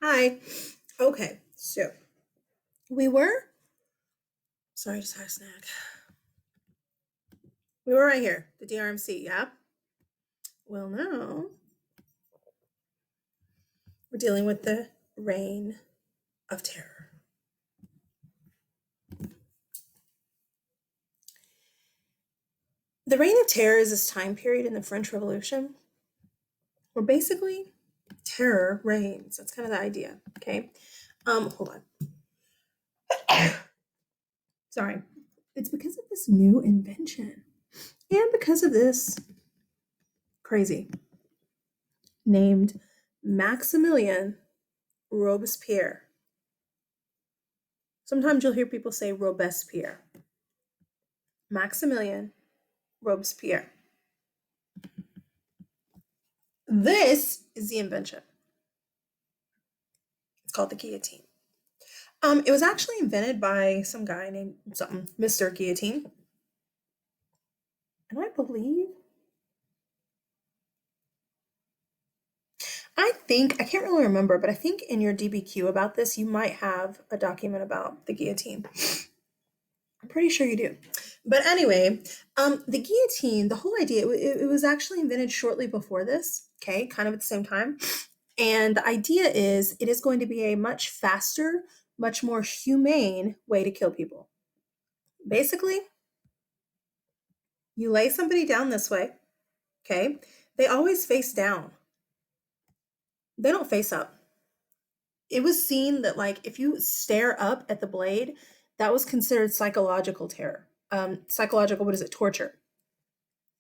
Hi. Okay, so we were, sorry, I just had a snack. We were right here, the DRMC, yeah? Well, now we're dealing with the reign of terror. The reign of terror is this time period in the French Revolution where basically terror reigns. That's kind of the idea, okay? Hold on. Sorry. It's because of this new invention and because of this crazy named Maximilian Robespierre. Sometimes you'll hear people say Robespierre. Maximilian Robespierre. This is the invention. It's called the guillotine. It was actually invented by some guy named something, Mr. Guillotine. And I think, I can't really remember, but I think in your DBQ about this, you might have a document about the guillotine. I'm pretty sure you do. But anyway, the guillotine, the whole idea, it was actually invented shortly before this, okay, kind of at the same time. And the idea is it is going to be a much faster, much more humane way to kill people. Basically, you lay somebody down this way, okay? They always face down, they don't face up. It was seen that, like, if you stare up at the blade, that was considered psychological terror. Psychological, what is it? Torture.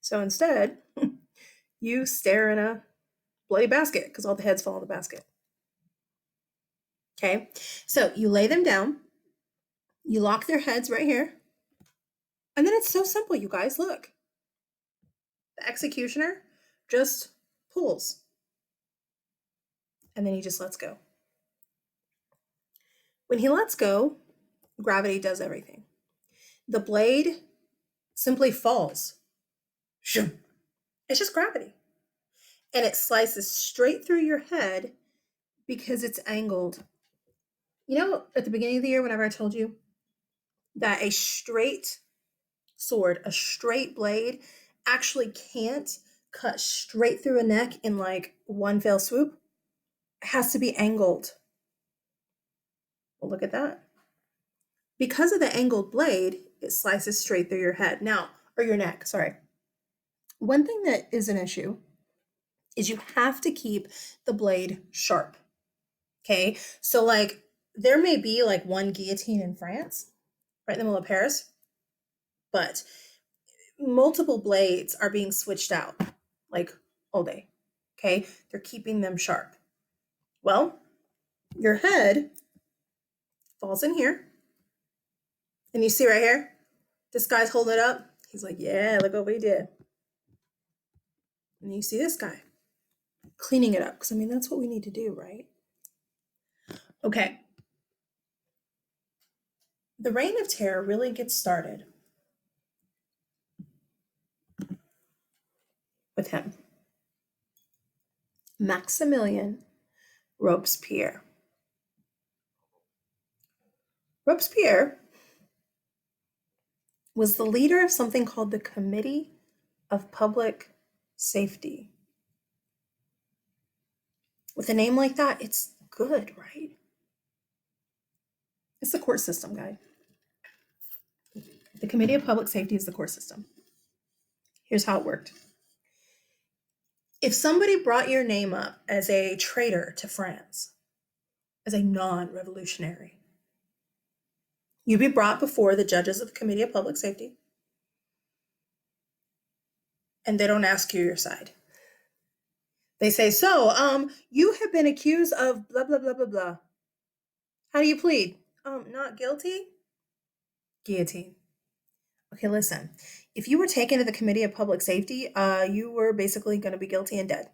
So instead, you stare in a bloody basket because all the heads fall in the basket. Okay, so you lay them down, you lock their heads right here, and then it's so simple, you guys. Look, the executioner just pulls and then he just lets go. When he lets go, gravity does everything. The blade simply falls. It's just gravity. And it slices straight through your head because it's angled. You know, at the beginning of the year, whenever I told you that a straight sword, a straight blade, actually can't cut straight through a neck in like one fell swoop, it has to be angled. Well, look at that. Because of the angled blade, it slices straight through your head. Now, or your neck, sorry. One thing that is an issue is you have to keep the blade sharp. Okay? So, like, there may be like one guillotine in France, right in the middle of Paris, but multiple blades are being switched out like all day. Okay? They're keeping them sharp. Well, your head falls in here, and you see right here, this guy's holding it up. He's like, yeah, look what we did. And you see this guy cleaning it up. Because, I mean, that's what we need to do, right? Okay. The Reign of Terror really gets started with him, Maximilian Robespierre. Robespierre was the leader of something called the Committee of Public Safety. With a name like that, it's good, right? It's the court system, guy. The Committee of Public Safety is the court system. Here's how it worked. If somebody brought your name up as a traitor to France, as a non revolutionary, you'd be brought before the judges of the Committee of Public Safety, and they don't ask you your side. They say, so, you have been accused of blah, blah, blah, blah, blah. How do you plead? Not guilty? Guillotine. Okay, listen. If you were taken to the Committee of Public Safety, you were basically going to be guilty and dead.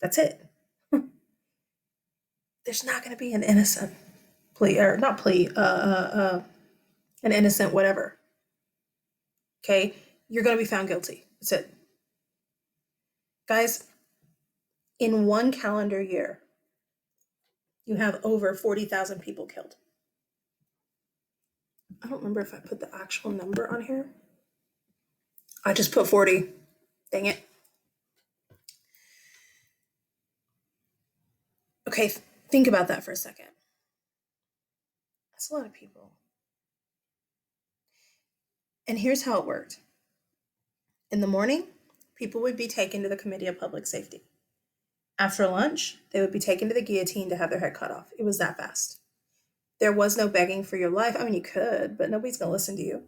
That's it. There's not going to be an innocent plea, or not plea, an innocent whatever. Okay? You're going to be found guilty. That's it. Guys, in one calendar year, you have over 40,000 people killed. I don't remember if I put the actual number on here. I just put 40. Dang it. Okay, think about that for a second. That's a lot of people. And here's how it worked. In the morning, people would be taken to the Committee of Public Safety. After lunch, they would be taken to the guillotine to have their head cut off. It was that fast. There was no begging for your life. I mean, you could, but nobody's going to listen to you.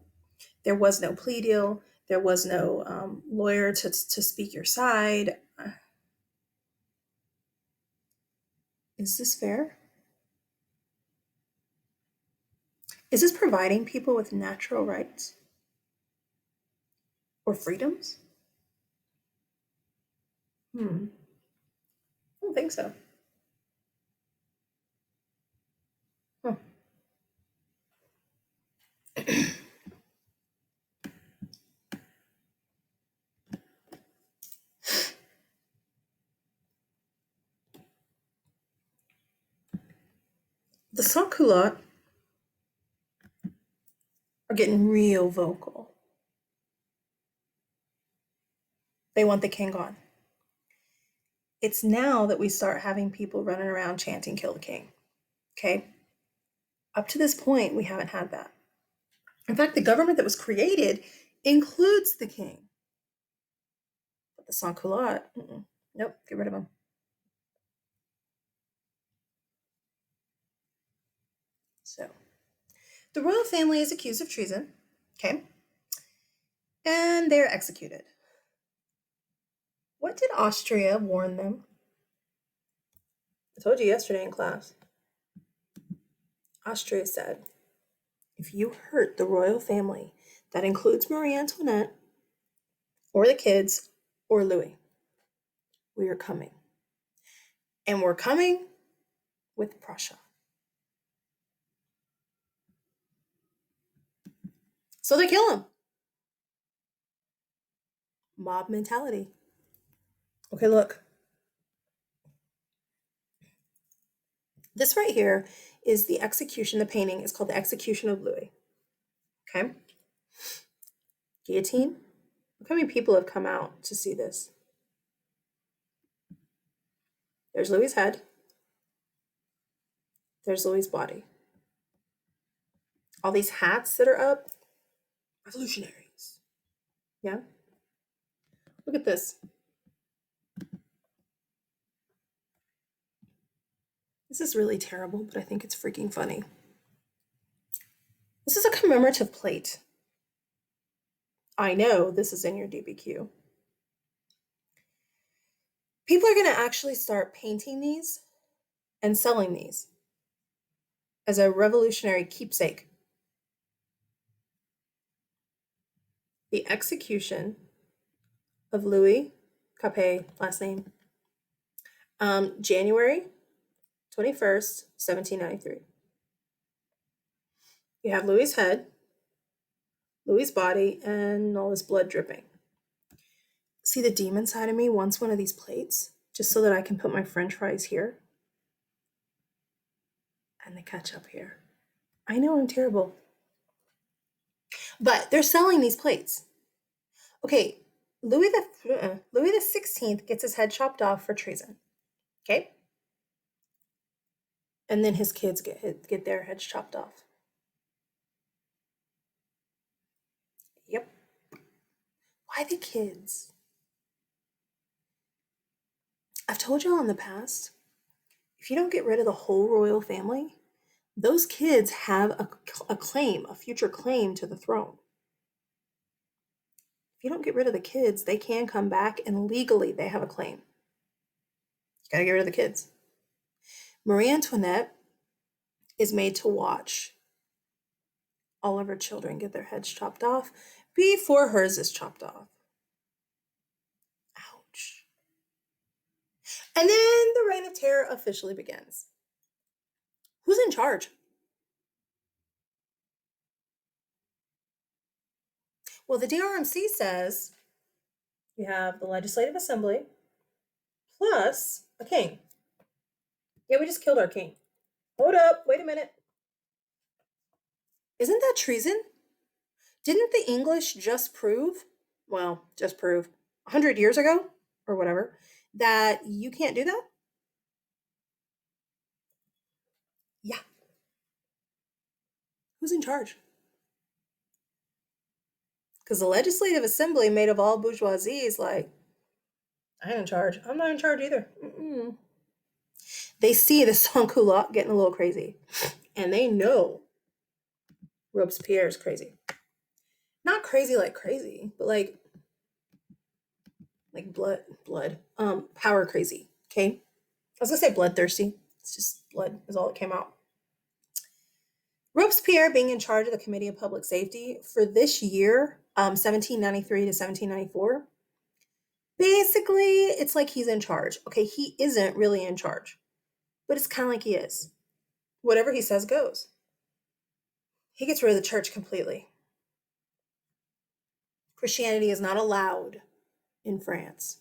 There was no plea deal. There was no lawyer to speak your side. Is this fair? Is this providing people with natural rights or freedoms? I don't think so. Huh. The sans-culottes are getting real vocal. They want the king gone. It's now that we start having people running around chanting, "Kill the king." Okay? Up to this point, we haven't had that. In fact, the government that was created includes the king. But the sans-culottes, nope, get rid of them. So, the royal family is accused of treason, okay? And they're executed. What did Austria warn them? I told you yesterday in class. Austria said, if you hurt the royal family, that includes Marie Antoinette, or the kids, or Louis, we are coming. And we're coming with Prussia. So they kill him. Mob mentality. Okay, look. This right here is the execution. The painting is called The Execution of Louis. Okay? Guillotine. Look how many people have come out to see this. There's Louis's head. There's Louis's body. All these hats that are up, revolutionaries. Yeah? Look at this. This is really terrible, but I think it's freaking funny. This is a commemorative plate. I know this is in your DBQ. People are going to actually start painting these and selling these as a revolutionary keepsake. The execution of Louis Capet, last name, January 21st, 1793. You have Louis's head, Louis's body, and all this blood dripping. See, the demon side of me wants one of these plates just so that I can put my french fries here and the ketchup here. I know I'm terrible. But they're selling these plates. Okay, Louis the 16th gets his head chopped off for treason. Okay? And then his kids get their heads chopped off. Yep. Why the kids? I've told y'all in the past, if you don't get rid of the whole royal family, those kids have a claim, a future claim to the throne. If you don't get rid of the kids, they can come back and legally they have a claim. You gotta get rid of the kids. Marie Antoinette is made to watch all of her children get their heads chopped off before hers is chopped off. Ouch. And then the Reign of Terror officially begins. Who's in charge? Well, the DRMC says you have the Legislative Assembly plus a king. Yeah, we just killed our king. Hold up. Wait a minute. Isn't that treason? Didn't the English just prove 100 years ago or whatever, that you can't do that? Yeah. Who's in charge? Because the legislative assembly made of all bourgeoisie is like, I ain't in charge. I'm not in charge either. Mm-mm. They see the sans-culotte getting a little crazy, and they know Robespierre is crazy. Not crazy like crazy, but like power crazy. Okay, I was gonna say bloodthirsty. It's just blood is all that came out. Robespierre being in charge of the Committee of Public Safety for this year, 1793 to 1794. Basically, it's like he's in charge. Okay, he isn't really in charge, but it's kind of like he is. Whatever he says goes. He gets rid of the church completely. Christianity is not allowed in France.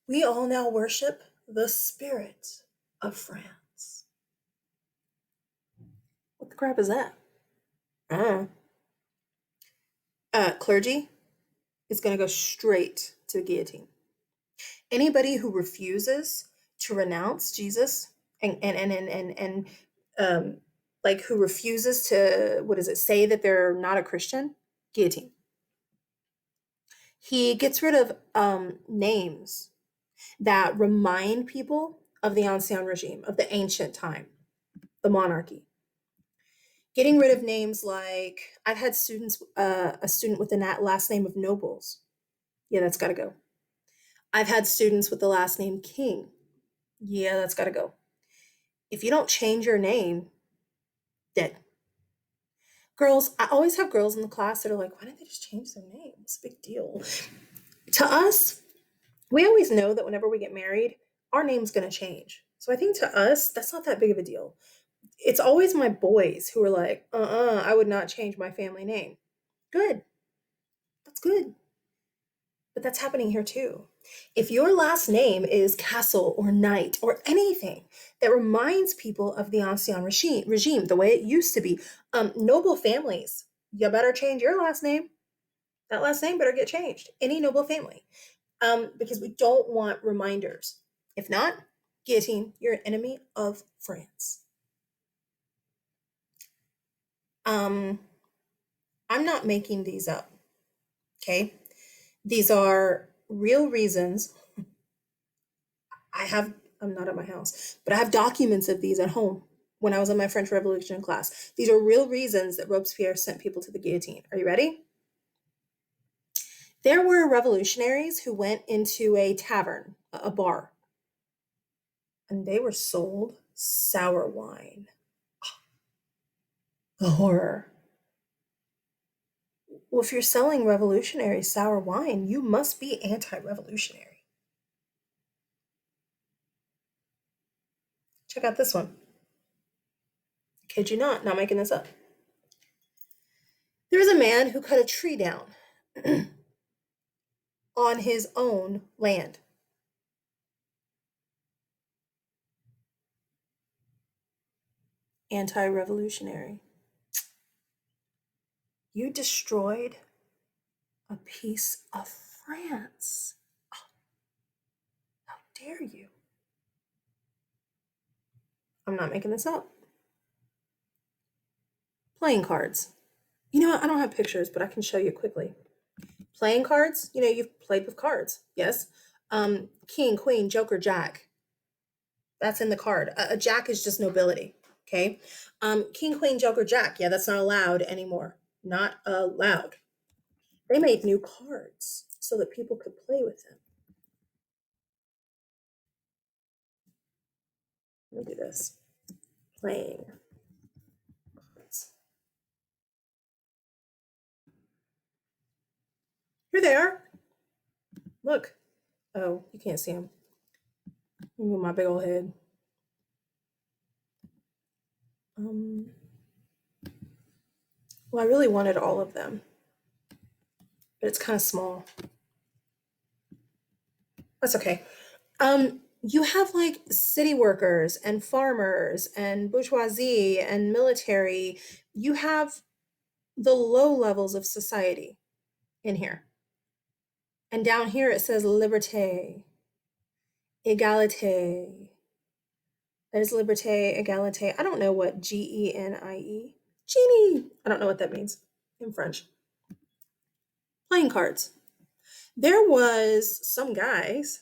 We all now worship the spirit of France. What the crap is that? Uh, Clergy is going to go straight to the guillotine. Anybody who refuses to renounce Jesus and um, like who refuses to, what does it say, that they're not a Christian, guillotine. He gets rid of names that remind people of the ancien regime, of the ancient time, the monarchy. Getting rid of names like, I've had students, a student with the last name of Nobles. Yeah, that's got to go. I've had students with the last name King. Yeah, that's got to go. If you don't change your name, dead. Girls, I always have girls in the class that are like, why didn't they just change their name? It's a big deal. To us, we always know that whenever we get married, our name's going to change. So I think to us, that's not that big of a deal. It's always my boys who are like, I would not change my family name. Good. That's good. But that's happening here too. If your last name is Castle or Knight or anything that reminds people of the ancien regime, the way it used to be, noble families, you better change your last name. That last name better get changed. Any noble family, because we don't want reminders. If not, guillotine, you're an enemy of France. Um, I'm not making these up. Okay, these are real reasons. I have, I'm not at my house, but I have documents of these at home when I was in my French Revolution class. These are real reasons that Robespierre sent people to the guillotine. Are you ready? There were revolutionaries who went into a tavern, a bar, and they were sold sour wine. The horror. Well, if you're selling revolutionary sour wine, you must be anti revolutionary. Check out this one. Kid you not making this up. There was a man who cut a tree down on his own land. Anti revolutionary. You destroyed a piece of France. How dare you? I'm not making this up. Playing cards. You know what? I don't have pictures, but I can show you quickly. Playing cards, you've played with cards. Yes. King, queen, joker, jack. That's in the card. A jack is just nobility. Okay. King, queen, joker, jack. Yeah, that's not allowed anymore. Not allowed. They made new cards so that people could play with them. Let me do this. Playing cards. Here they are. Look. Oh, you can't see them. Move my big old head. Um, well, I really wanted all of them, but it's kind of small. That's okay. you have like city workers and farmers and bourgeoisie and military. You have the low levels of society in here. And down here it says liberté, égalité. There's liberté, égalité. I don't know what Genie. Genie. I don't know what that means in French. Playing cards. There was some guys,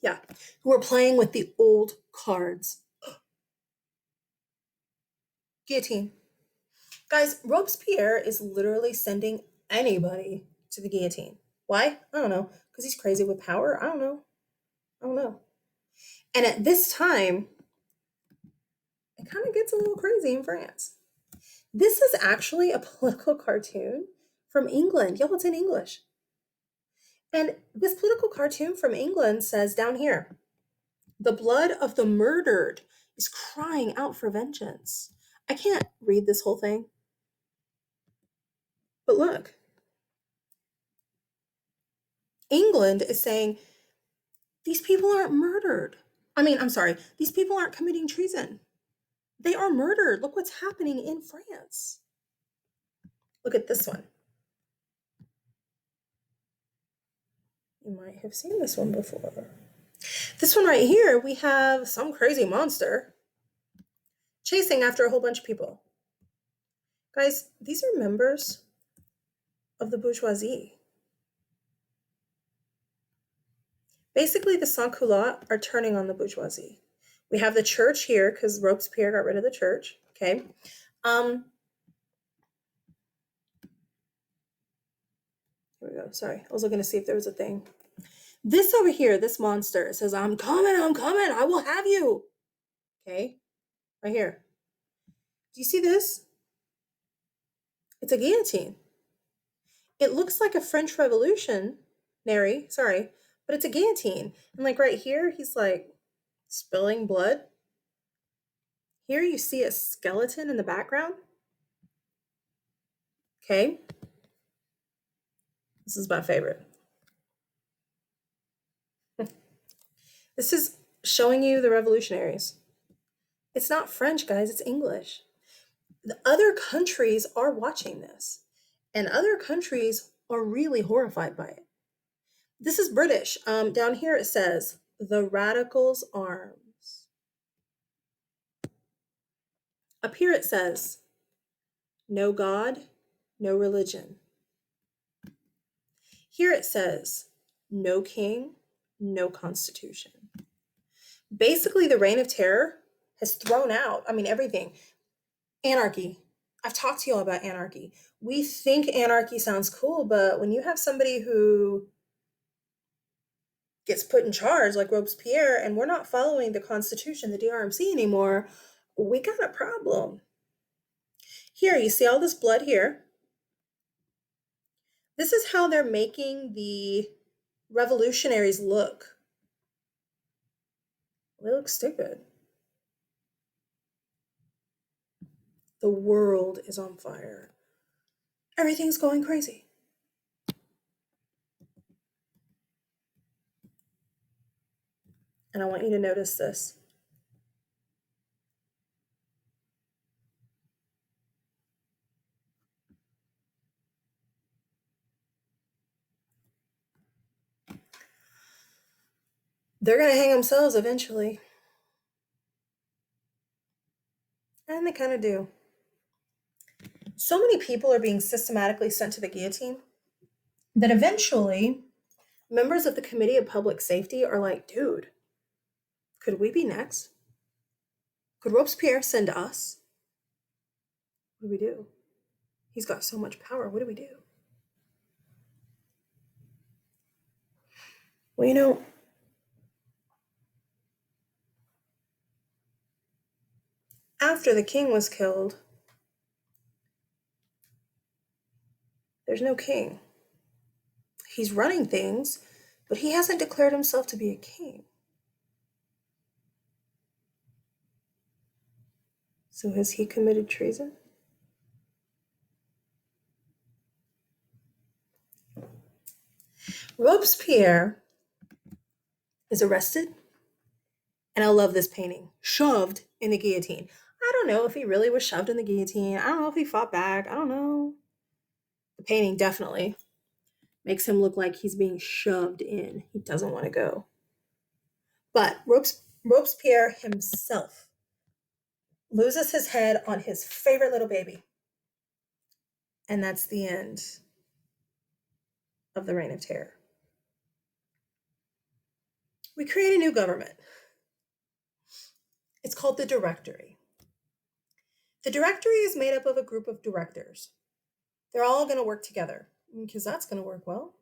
yeah, who were playing with the old cards. Guillotine. Guys, Robespierre is literally sending anybody to the guillotine. Why? I don't know. Because he's crazy with power? I don't know. I don't know. And at this time, it kind of gets a little crazy in France. This is actually a political cartoon from England. Y'all, it's in English. And this political cartoon from England says down here, the blood of the murdered is crying out for vengeance. I can't read this whole thing. But look, England is saying these people aren't murdered. I'm sorry, these people aren't committing treason. They are murdered. Look what's happening in France. Look at this one. You might have seen this one before. This one right here, we have some crazy monster chasing after a whole bunch of people. Guys, these are members of the bourgeoisie. Basically, the sans-culottes are turning on the bourgeoisie. We have the church here because Robespierre got rid of the church. Okay. Here we go. Sorry, I was looking to see if there was a thing. This over here, this monster says, I'm coming, I will have you. Okay, right here. Do you see this? It's a guillotine. It looks like a French Revolutionary, sorry, but it's a guillotine. And like right here, he's like spilling blood. Here you see a skeleton in the background. Okay. This is my favorite. This is showing you the revolutionaries. It's not French, guys, it's English. The other countries are watching this, and other countries are really horrified by it. This is British. Down here it says, the radicals' arms. Up here it says, no God, no religion. Here it says, no king, no constitution. Basically, the reign of terror has thrown out, everything. Anarchy. I've talked to you all about anarchy. We think anarchy sounds cool, but when you have somebody who gets put in charge like Robespierre and we're not following the Constitution, the DRMC anymore, we got a problem. Here, you see all this blood here. This is how they're making the revolutionaries look. They look stupid. The world is on fire. Everything's going crazy. And I want you to notice this. They're going to hang themselves eventually. And they kind of do. So many people are being systematically sent to the guillotine that eventually members of the Committee of Public Safety are like, dude, could we be next? Could Robespierre send us? What do we do? He's got so much power. What do we do? Well, after the king was killed, there's no king. He's running things, but he hasn't declared himself to be a king. So has he committed treason? Robespierre is arrested And I love this painting. Shoved in the guillotine. I don't know if he really was shoved in the guillotine. I don't know if he fought back. I don't know. The painting definitely makes him look like he's being shoved in. He doesn't want to go. But Robespierre himself loses his head on his favorite little baby. And that's the end of the Reign of Terror. We create a new government. It's called the Directory. The Directory is made up of a group of directors. They're all going to work together because that's going to work well.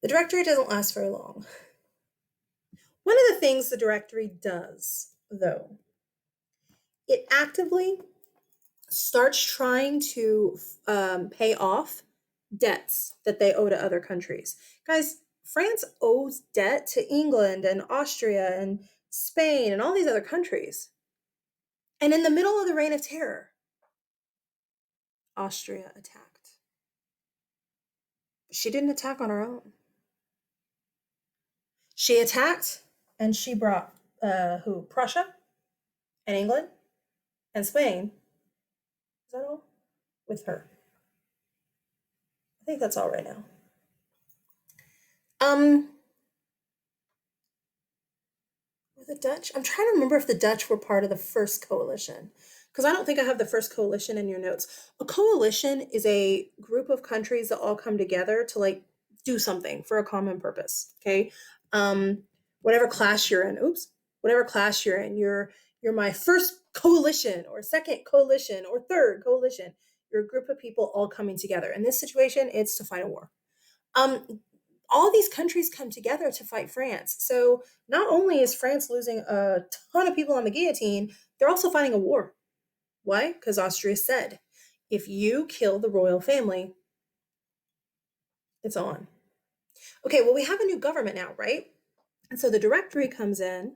The Directory doesn't last very long. One of the things the Directory does, though, it actively starts trying to pay off debts that they owe to other countries. Guys, France owes debt to England and Austria and Spain and all these other countries. And in the middle of the Reign of Terror, Austria attacked. She didn't attack on her own. She attacked and she brought who? Prussia and England and Spain. Is that all? With her. I think that's all right now. Um, were the Dutch? I'm trying to remember if the Dutch were part of the first coalition. Because I don't think I have the first coalition in your notes. A coalition is a group of countries that all come together to like do something for a common purpose. Okay. Um, whatever class you're in, whatever class you're in, you're my first coalition or second coalition or third coalition. You're a group of people all coming together. In this situation, it's to fight a war. Um, all these countries come together to fight France. So not only is France losing a ton of people on the guillotine, they're also fighting a war. Why? Because Austria said, if you kill the royal family, it's on. Okay, well, we have a new government now, right? And so the Directory comes in.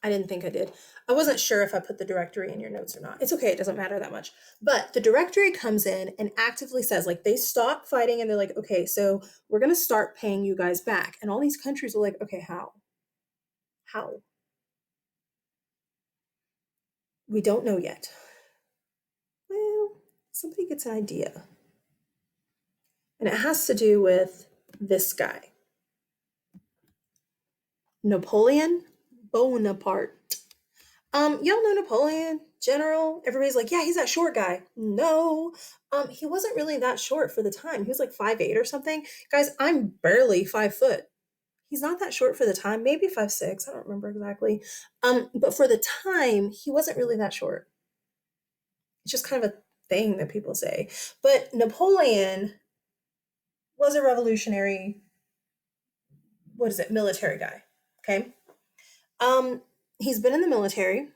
I didn't think I did. I wasn't sure if I put the Directory in your notes or not. It's okay, it doesn't matter that much. But the Directory comes in and actively says, like, they stop fighting and they're like, okay, so we're going to start paying you guys back. And all these countries are like, okay, how? How? We don't know yet. Well, somebody gets an idea. And it has to do with this guy, Napoleon Bonaparte. Y'all know Napoleon, general. Everybody's like, yeah, he's that short guy. No, he wasn't really that short for the time. He was like 5'8" or something. Guys, I'm barely 5 foot. He's not that short for the time, maybe 5'6". I don't remember exactly. But for the time, he wasn't really that short. It's just kind of a thing that people say. But Napoleon was a revolutionary, what is it, military guy. Okay. Um, he's been in the military,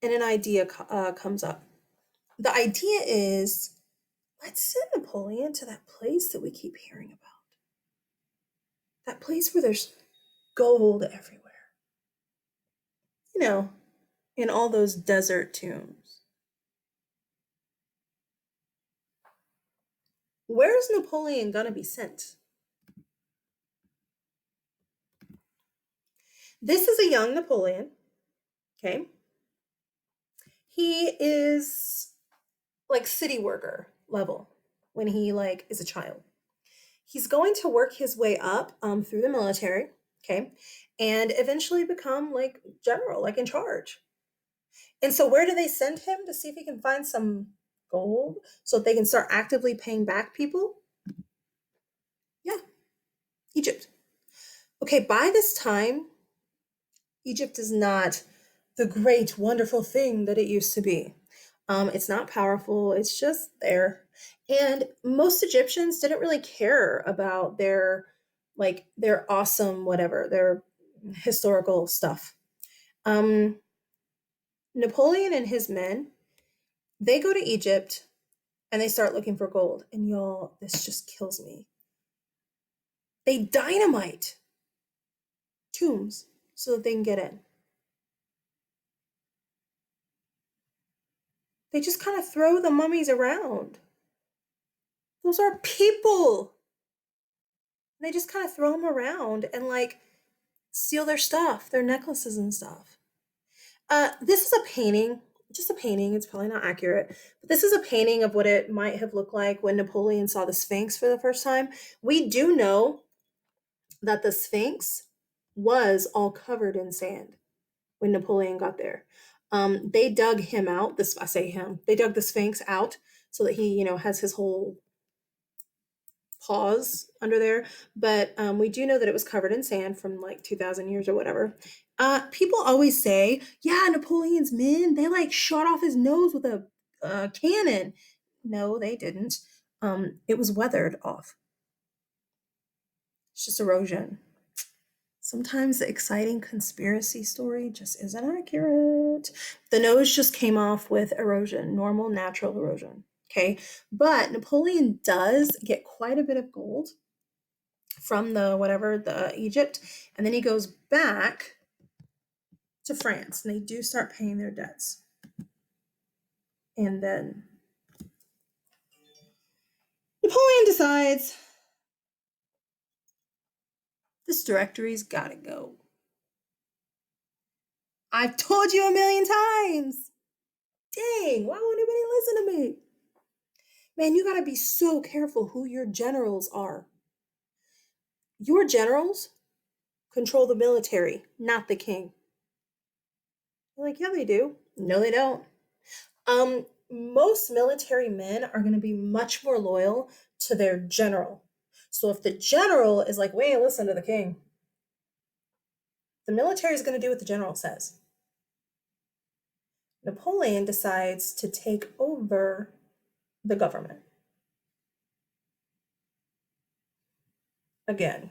and an idea comes up. The idea is, let's send Napoleon to that place that we keep hearing about. That place where there's gold everywhere. You know, in all those desert tombs. Where's Napoleon gonna be sent? This is a young Napoleon. Okay. He is like city worker level when he like is a child. He's going to work his way up through the military, okay, and eventually become like general, like in charge. And so, where do they send him to see if he can find some gold so that they can start actively paying back people? Yeah, Egypt. Okay, by this time, Egypt is not the great, wonderful thing that it used to be. It's not powerful, it's just there. And most Egyptians didn't really care about their awesome whatever, their historical stuff. Um, Napoleon and his men, they go to Egypt and they start looking for gold. And y'all, this just kills me. They dynamite tombs so that they can get in. They just kind of throw the mummies around. Those are people. They just kind of throw them around and like steal their stuff, their necklaces and stuff. This is a painting, just a painting. It's probably not accurate, but this is a painting of what it might have looked like when Napoleon saw the Sphinx for the first time. We do know that the Sphinx was all covered in sand when Napoleon got there. They dug him out. This I say him. They dug the Sphinx out so that he, has his whole paws under there. But we do know that it was covered in sand from like 2,000 years or whatever. People always say, yeah, Napoleon's men, they like shot off his nose with a cannon. No, they didn't. It was weathered off. It's just erosion. Sometimes the exciting conspiracy story just isn't accurate. The nose just came off with erosion, normal, natural erosion. Okay. But Napoleon does get quite a bit of gold from the Egypt. And then he goes back to France and they do start paying their debts. And then Napoleon decides this directory's gotta go. I've told you a million times. Dang, why won't anybody listen to me? Man, you gotta be so careful who your generals are. Your generals control the military, not the king. You're like, yeah, they do. No, they don't. Most military men are going to be much more loyal to their general. So if the general is like, wait, listen to the king, the military is going to do what the general says. Napoleon decides to take over the government. Again,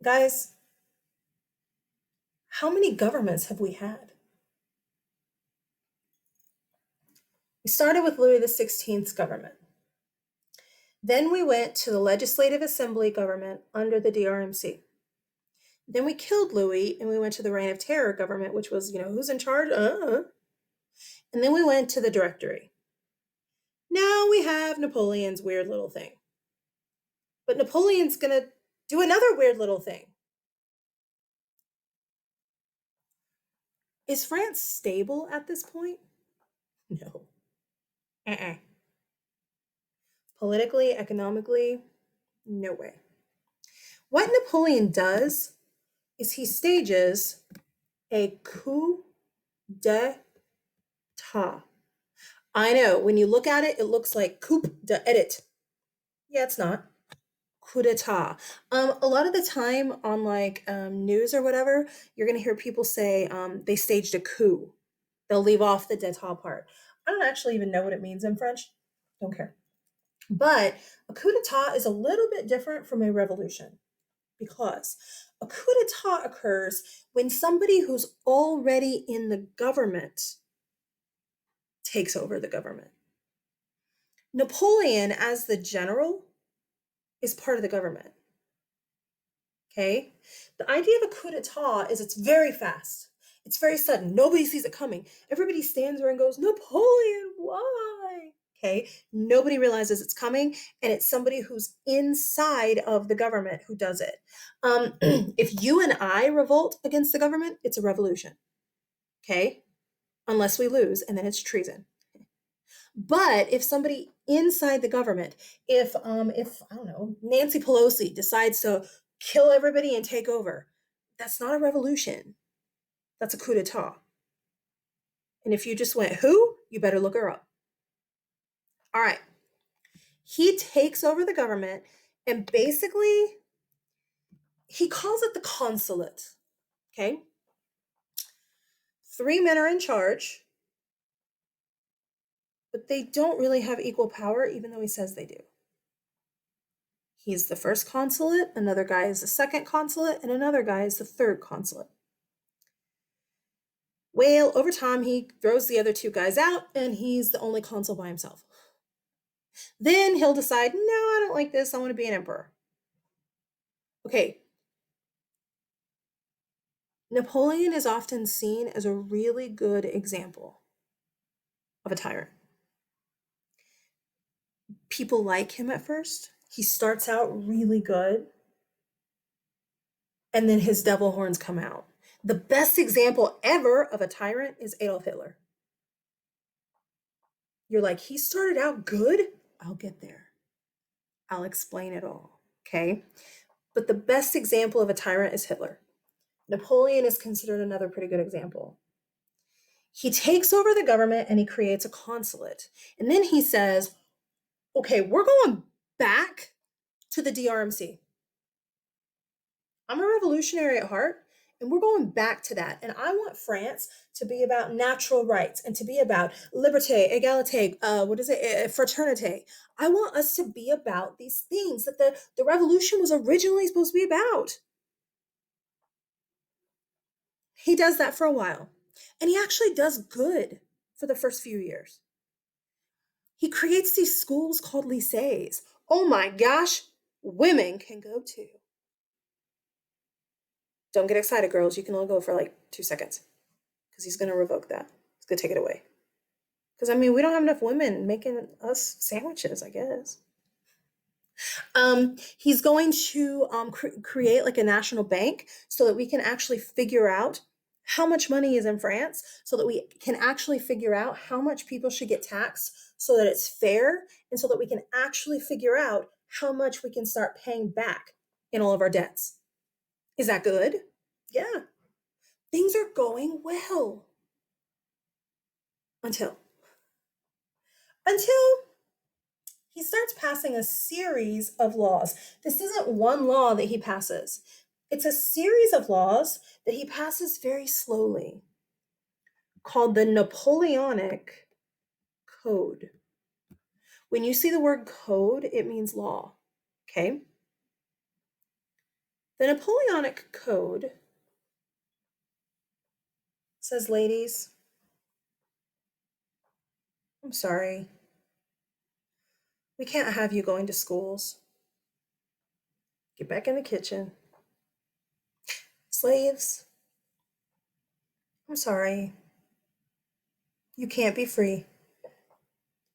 guys, how many governments have we had? We started with Louis XVI's government. Then we went to the Legislative Assembly government under the DRMC. Then we killed Louis and we went to the Reign of Terror government, which was, who's in charge? And then we went to the Directory. Now we have Napoleon's weird little thing. But Napoleon's going to do another weird little thing. Is France stable at this point? No. Politically, economically, no way. What Napoleon does is he stages a coup d'etat. I know, when you look at it, it looks like coup d'edit. Yeah, it's not. Coup d'etat. A lot of the time on like news or whatever, you're gonna hear people say they staged a coup. They'll leave off the d'état part. I don't actually even know what it means in French. Don't care. But a coup d'etat is a little bit different from a revolution because a coup d'etat occurs when somebody who's already in the government takes over the government. Napoleon, as the general, is part of the government. Okay? The idea of a coup d'etat is it's very fast. It's very sudden. Nobody sees it coming. Everybody stands there and goes, Napoleon, why? Okay? Nobody realizes it's coming, and it's somebody who's inside of the government who does it. If you and I revolt against the government, it's a revolution. Okay? Unless we lose, and then it's treason. But if somebody inside the government, if I don't know, Nancy Pelosi decides to kill everybody and take over, that's not a revolution. That's a coup d'etat. And if you just went, who? You better look her up. All right. He takes over the government and basically he calls it the consulate. Okay. 3 men are in charge, but they don't really have equal power, even though he says they do. He's the first consulate, another guy is the second consulate, and another guy is the third consulate. Well, over time, he throws the other 2 guys out, and he's the only consul by himself. Then he'll decide, no, I don't like this. I want to be an emperor. Okay. Napoleon is often seen as a really good example of a tyrant. People like him at first, He starts out really good, and then his devil horns come out. The best example ever of a tyrant is Adolf Hitler. You're like, he started out good? I'll get there. I'll explain it all. Okay. But the best example of a tyrant is Hitler. Napoleon is considered another pretty good example. He takes over the government and he creates a consulate. And then he says, okay, we're going back to the DRMC. I'm a revolutionary at heart, and we're going back to that. And I want France to be about natural rights and to be about liberté, égalité, fraternité. I want us to be about these things that the revolution was originally supposed to be about. He does that for a while. And he actually does good for the first few years. He creates these schools called lycées. Oh my gosh, women can go to. Don't get excited, girls. You can only go for like 2 seconds because he's going to revoke that. He's going to take it away. Because, I mean, we don't have enough women making us sandwiches, I guess. He's going to create like a national bank so that we can actually figure out how much money is in France, so that we can actually figure out how much people should get taxed so that it's fair, and so that we can actually figure out how much we can start paying back in all of our debts. Is that good? Yeah. Things are going well until he starts passing a series of laws. This isn't one law that he passes. It's a series of laws that he passes very slowly, called the Napoleonic Code. When you see the word code, it means law. Okay? The Napoleonic Code says, ladies, I'm sorry. We can't have you going to schools. Get back in the kitchen. Slaves, I'm sorry. You can't be free.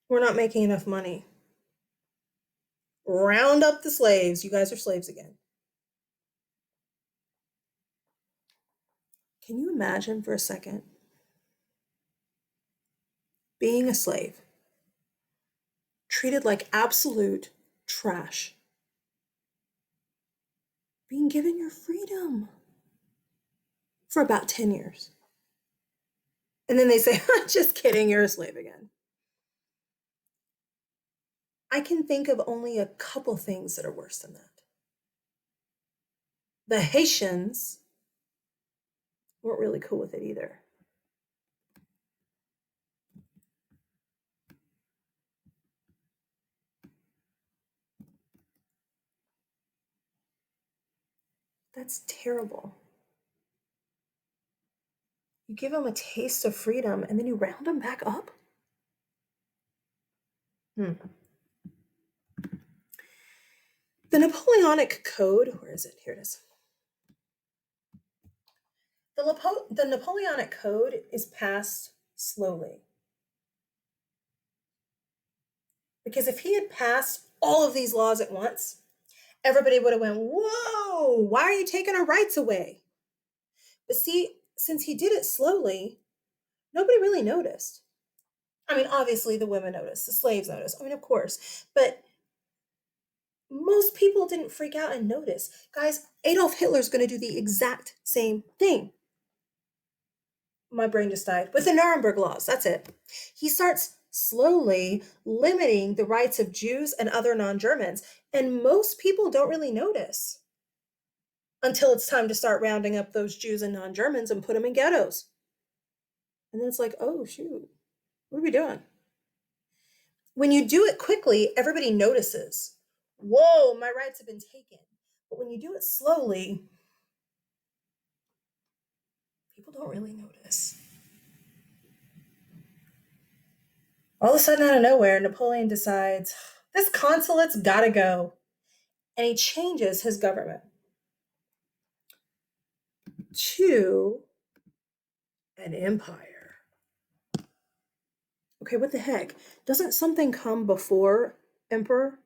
We're not making enough money. Round up the slaves. You guys are slaves again. Can you imagine for a second being a slave, treated like absolute trash, being given your freedom for about 10 years? And then they say, just kidding, you're a slave again. I can think of only a couple things that are worse than that. The Haitians weren't really cool with it either. That's terrible. You give them a taste of freedom and then you round them back up? The Napoleonic Code, where is it? Here it is. The Napoleonic Code is passed slowly. Because if he had passed all of these laws at once, everybody would have went, whoa, why are you taking our rights away? But see, since he did it slowly, nobody really noticed. I mean, obviously the women noticed, the slaves noticed. I mean, of course, but most people didn't freak out and notice. Guys, Adolf Hitler's going to do the exact same thing. My brain just died. With the Nuremberg laws, that's it. He starts slowly limiting the rights of Jews and other non-Germans, and most people don't really notice until it's time to start rounding up those Jews and non-Germans and put them in ghettos. And then it's like, oh, shoot, what are we doing? When you do it quickly, everybody notices. Whoa, my rights have been taken. But when you do it slowly, people don't really notice. All of a sudden, out of nowhere, Napoleon decides, this consulate's gotta go. And he changes his government to an empire. Okay, what the heck? Doesn't something come before emperor?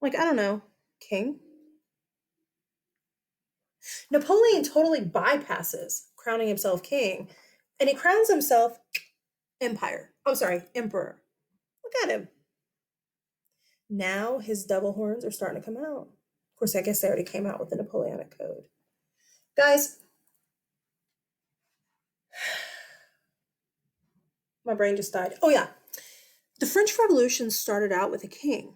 Like, I don't know, king. Napoleon totally bypasses crowning himself king and he crowns himself empire. I'm sorry, emperor. Look at him. Now his double horns are starting to come out. Of course, I guess they already came out with the Napoleonic Code. Guys, my brain just died. Oh, yeah. The French Revolution started out with a king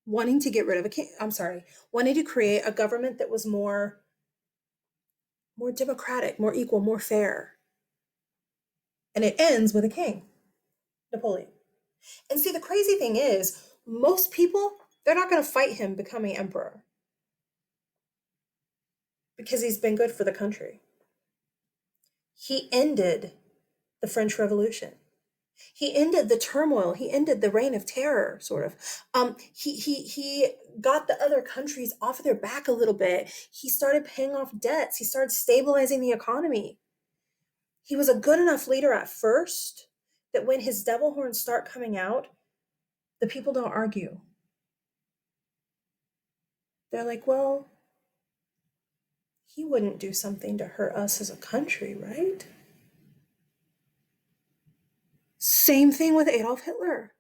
wanting to get rid of a king. I'm sorry, wanting to create a government that was more democratic, more equal, more fair. And it ends with a king, Napoleon. And see, the crazy thing is, most people, they're not going to fight him becoming emperor because he's been good for the country. He ended the French Revolution. He ended the turmoil. He ended the reign of terror, sort of. He got the other countries off of their back a little bit. He started paying off debts. He started stabilizing the economy. He was a good enough leader at first that when his devil horns start coming out, the people don't argue. They're like, well, he wouldn't do something to hurt us as a country, right? Same thing with Adolf Hitler.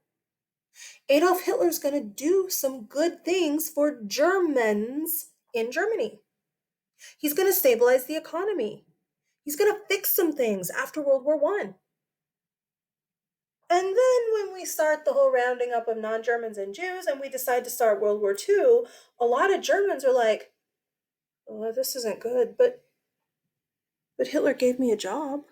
Adolf Hitler's going to do some good things for Germans in Germany. He's going to stabilize the economy. He's going to fix some things after World War I. And then when we start the whole rounding up of non-Germans and Jews and we decide to start World War II, a lot of Germans are like, oh, this isn't good, but Hitler gave me a job.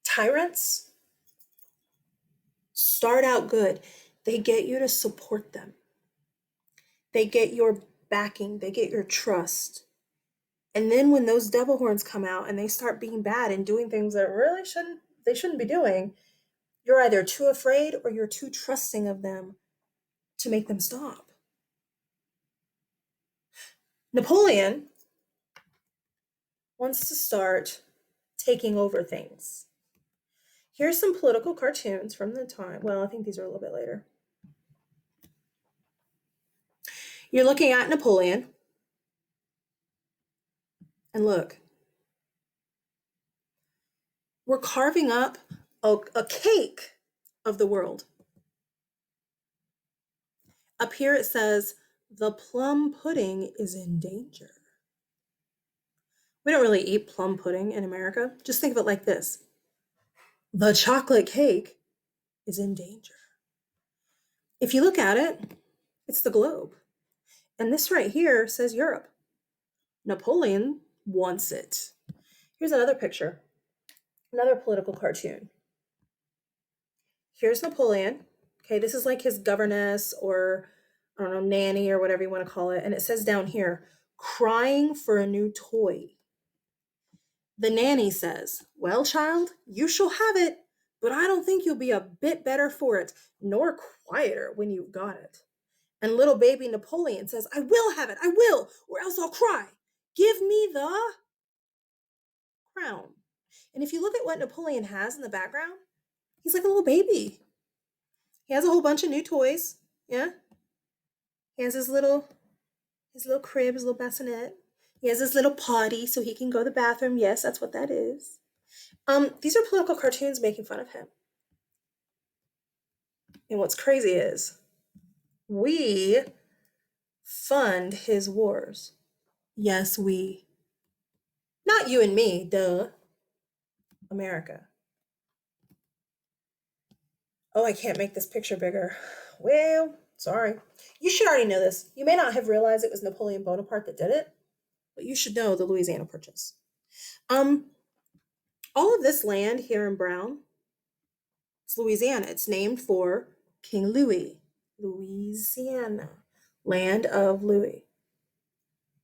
Tyrants start out good. They get you to support them. They get your backing. They get your trust. And then when those devil horns come out and they start being bad and doing things that really shouldn't be doing, you're either too afraid or you're too trusting of them to make them stop. Napoleon wants to start taking over things. Here's some political cartoons from the time. Well, I think these are a little bit later. You're looking at Napoleon. And look, we're carving up a cake of the world. Up here it says, the plum pudding is in danger. We don't really eat plum pudding in America. Just think of it like this. The chocolate cake is in danger. If you look at it, it's the globe. And this right here says Europe. Napoleon wants it. Here's another picture, another political cartoon. Here's Napoleon. Okay, this is like his governess or, I don't know, nanny or whatever you want to call it. And it says down here, crying for a new toy. The nanny says, well, child, you shall have it, but I don't think you'll be a bit better for it, nor quieter when you've got it. And little baby Napoleon says, I will have it, I will, or else I'll cry. Give me the crown. And if you look at what Napoleon has in the background, he's like a little baby. He has a whole bunch of new toys. Yeah. He has his little crib, his little bassinet. He has his little potty so he can go to the bathroom. Yes, that's what that is. These are political cartoons making fun of him. And what's crazy is we fund his wars. Yes, we. Not you and me, duh. America. Oh, I can't make this picture bigger. Well, sorry. You should already know this. You may not have realized it was Napoleon Bonaparte that did it, but you should know the Louisiana Purchase. All of this land here in brown, it's Louisiana. It's named for King Louis. Louisiana, land of Louis.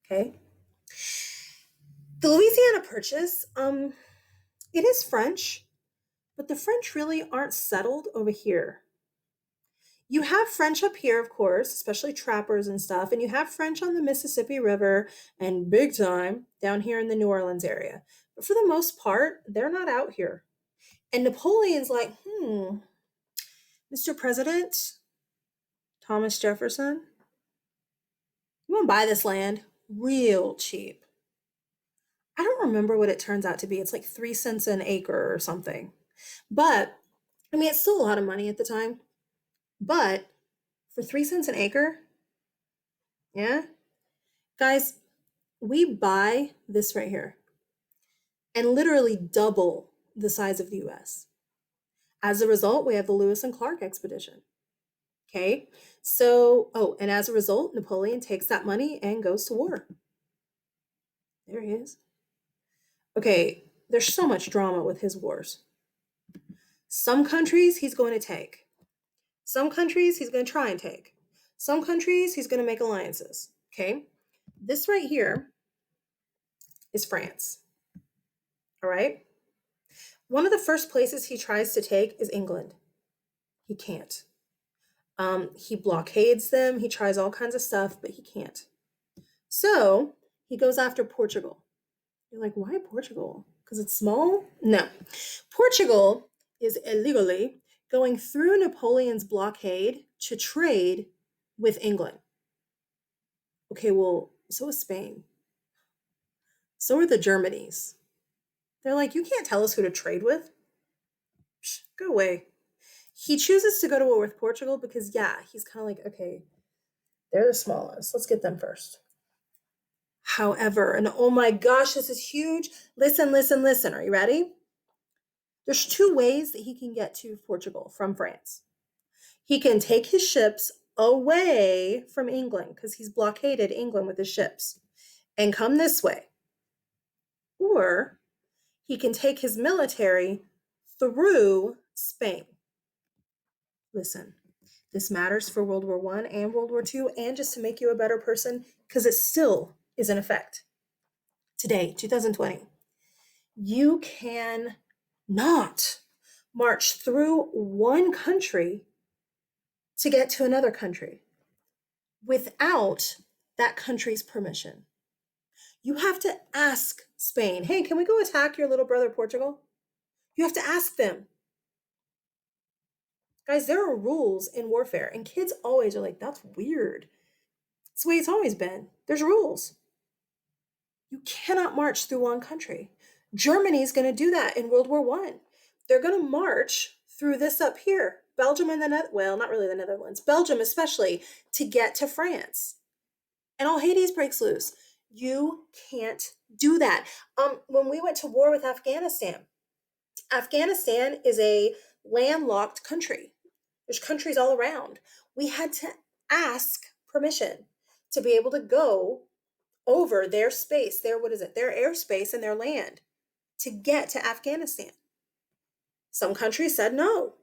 Okay. The Louisiana Purchase, it is French, but the French really aren't settled over here. You have French up here, of course, especially trappers and stuff, and you have French on the Mississippi River and big time down here in the New Orleans area. But for the most part, they're not out here. And Napoleon's like, Mr. President, Thomas Jefferson, you want to buy this land real cheap. I don't remember what it turns out to be. It's like 3 cents an acre or something. But, I mean, it's still a lot of money at the time. But for 3 cents an acre, yeah, guys, we buy this right here and literally double the size of the US. As a result, we have the Lewis and Clark expedition. Okay. So, oh, and as a result, Napoleon takes that money and goes to war. There he is. Okay, there's so much drama with his wars. Some countries he's going to take. Some countries he's going to try and take. Some countries he's going to make alliances. Okay. This right here is France. All right. One of the first places he tries to take is England. He can't. He blockades them. He tries all kinds of stuff, but he can't. So he goes after Portugal. You're like, why Portugal? Because it's small? No. Portugal is illegally going through Napoleon's blockade to trade with England. Okay, well, so is Spain. So are the Germanys. They're like, you can't tell us who to trade with. Psh, go away. He chooses to go to war with Portugal because, yeah, he's kind of like, okay, they're the smallest. Let's get them first. However, and oh my gosh, this is huge. Listen, listen, listen. Are you ready? There's two ways that he can get to Portugal from France. He can take his ships away from England because he's blockaded England with his ships and come this way. Or he can take his military through Spain. Listen, this matters for World War I and World War II, and just to make you a better person, because it still is in effect. Today, 2020, you can not march through one country to get to another country without that country's permission. You have to ask Spain, hey, can we go attack your little brother Portugal? You have to ask them. Guys, there are rules in warfare, and kids always are like, that's weird. It's the way it's always been. There's rules. You cannot march through one country. Germany's going to do that in World War I. They're going to march through this up here, Belgium and well, not really the Netherlands, Belgium especially, to get to France. And all Hades breaks loose. You can't do that. When we went to war with Afghanistan, Afghanistan is a landlocked country. There's countries all around. We had to ask permission to be able to go over their space, their airspace and their land to get to Afghanistan. Some countries said no.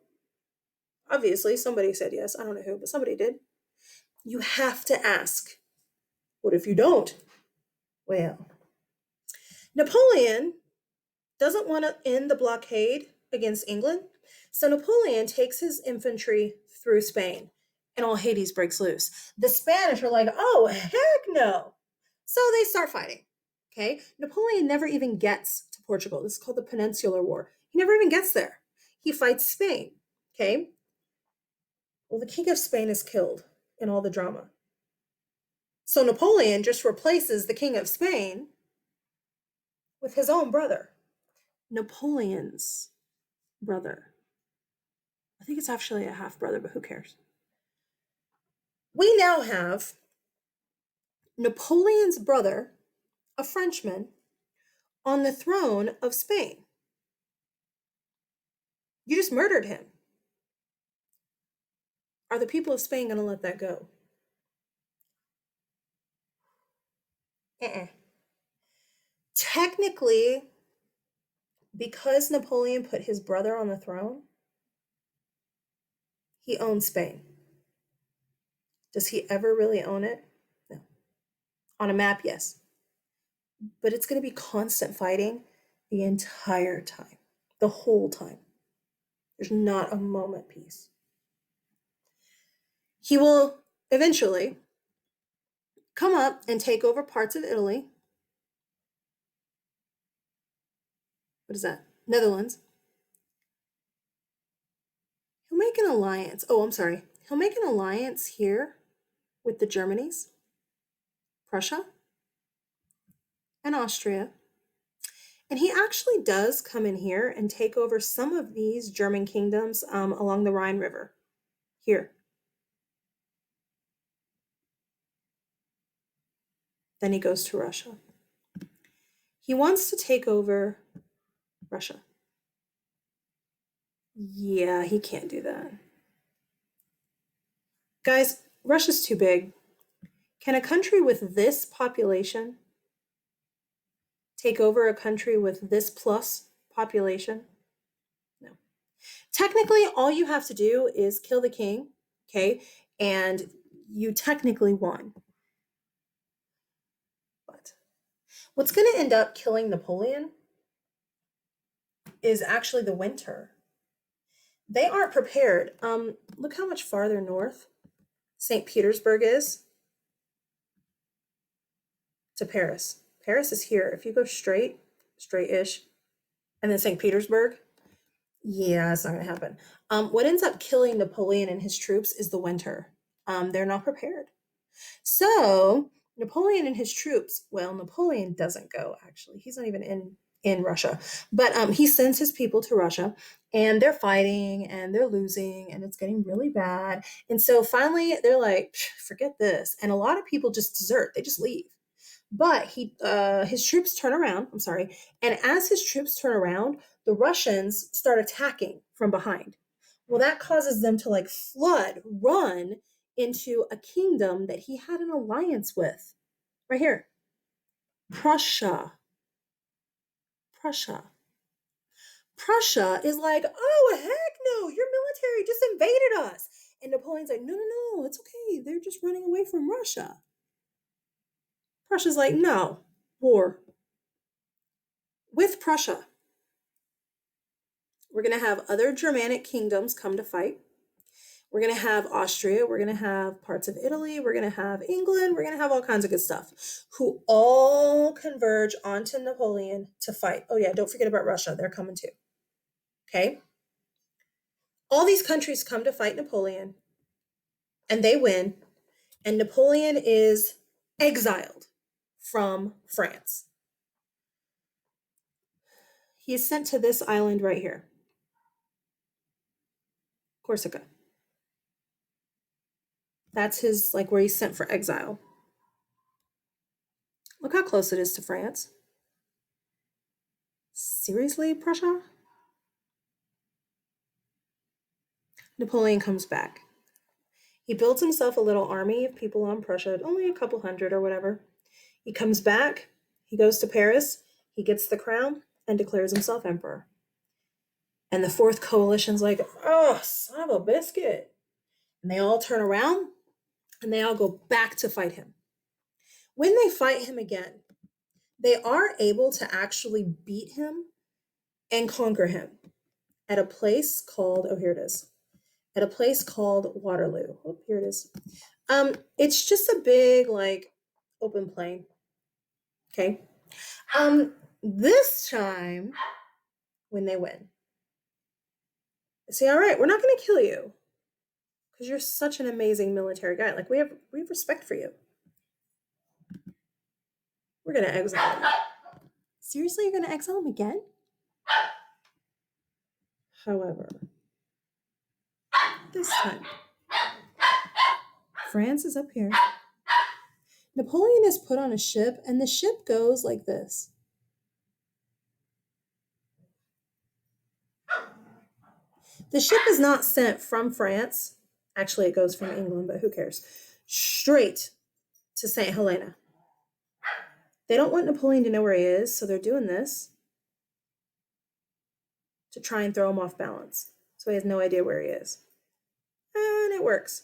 Obviously, somebody said yes. I don't know who, but somebody did. You have to ask. What if you don't? Well, Napoleon doesn't want to end the blockade against England, so Napoleon takes his infantry through Spain, and all Hades breaks loose. The Spanish are like, oh, heck no. So they start fighting. Okay. Napoleon never even gets to Portugal. This is called the Peninsular War. He never even gets there. He fights Spain. Okay. Well, the King of Spain is killed in all the drama. So Napoleon just replaces the King of Spain with his own brother, Napoleon's brother. I think it's actually a half brother, but who cares? We now have Napoleon's brother, a Frenchman, on the throne of Spain. You just murdered him. Are the people of Spain going to let that go? Technically, because Napoleon put his brother on the throne, he owns Spain. Does he ever really own it? No. On a map, yes. But it's going to be constant fighting the entire time, the whole time. There's not a moment peace. He will eventually come up and take over parts of Italy. What is that? Netherlands. He'll make an alliance. Oh, I'm sorry. He'll make an alliance here with the Germanys, Prussia, and Austria. And he actually does come in here and take over some of these German kingdoms along the Rhine River. Here. Then he goes to Russia. He wants to take over Russia. Yeah, he can't do that. Guys, Russia's too big. Can a country with this population take over a country with this plus population? No. Technically, all you have to do is kill the king, okay? And you technically won. But what's going to end up killing Napoleon is actually the winter. They aren't prepared. Look how much farther north St. Petersburg is to Paris. Paris is here. If you go straight-ish, and then St. Petersburg, yeah, it's not going to happen. What ends up killing Napoleon and his troops is the winter. They're not prepared. So Napoleon and his troops, well, Napoleon doesn't go, actually. He's not even in Russia. But he sends his people to Russia, and they're fighting, and they're losing, and it's getting really bad. And so finally, they're like, forget this. And a lot of people just desert. They just leave. But his troops turn around. I'm sorry. And as his troops turn around, the Russians start attacking from behind. Well, that causes them to like run into a kingdom that he had an alliance with. Right here. Prussia. Prussia. Prussia is like, oh, heck no, your military just invaded us. And Napoleon's like, no, no, no, it's okay. They're just running away from Russia. Prussia's like, no, war. With Prussia, we're going to have other Germanic kingdoms come to fight. We're going to have Austria. We're going to have parts of Italy. We're going to have England. We're going to have all kinds of good stuff who all converge onto Napoleon to fight. Oh, yeah, don't forget about Russia. They're coming too. Okay? All these countries come to fight Napoleon, and they win, and Napoleon is exiled from France. He is sent to this island right here, Corsica. That's his, like, where he's sent for exile. Look how close it is to France. Seriously, Prussia? Napoleon comes back. He builds himself a little army of people on Prussia, only a couple hundred or whatever. He comes back, he goes to Paris, he gets the crown, and declares himself emperor. And the Fourth Coalition's like, oh, son of a biscuit. And they all turn around, and they all go back to fight him. When they fight him again, they are able to actually beat him and conquer him at a place called, oh, here it is, at a place called Waterloo. Oh, here it is. It's just a big, like, open plain. Okay. This time, when they win, they say, all right, we're not going to kill you because you're such an amazing military guy. Like, we have respect for you. We're going to exile him. Seriously, you're going to exile him again? However, this time, France is up here. Napoleon is put on a ship, and the ship goes like this. The ship is not sent from France. Actually, it goes from England, but who cares? Straight to St. Helena. They don't want Napoleon to know where he is, so they're doing this to try and throw him off balance. So he has no idea where he is. And it works.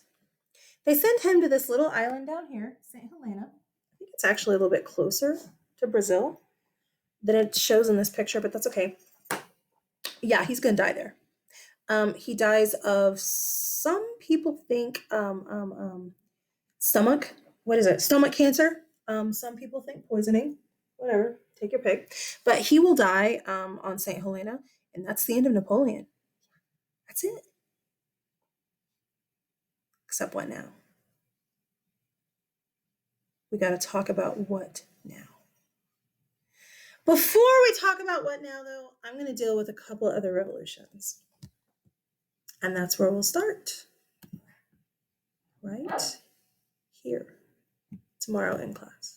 They send him to this little island down here, St. Helena. I think it's actually a little bit closer to Brazil than it shows in this picture, but that's okay. Yeah, he's going to die there. He dies of, some people think, stomach, what is it? Stomach cancer. Some people think poisoning. Whatever, take your pick. But he will die on St. Helena, and that's the end of Napoleon. That's it. Except what now? We got to talk about what now. Before we talk about what now, though, I'm going to deal with a couple other revolutions. And that's where we'll start. Right here, tomorrow in class.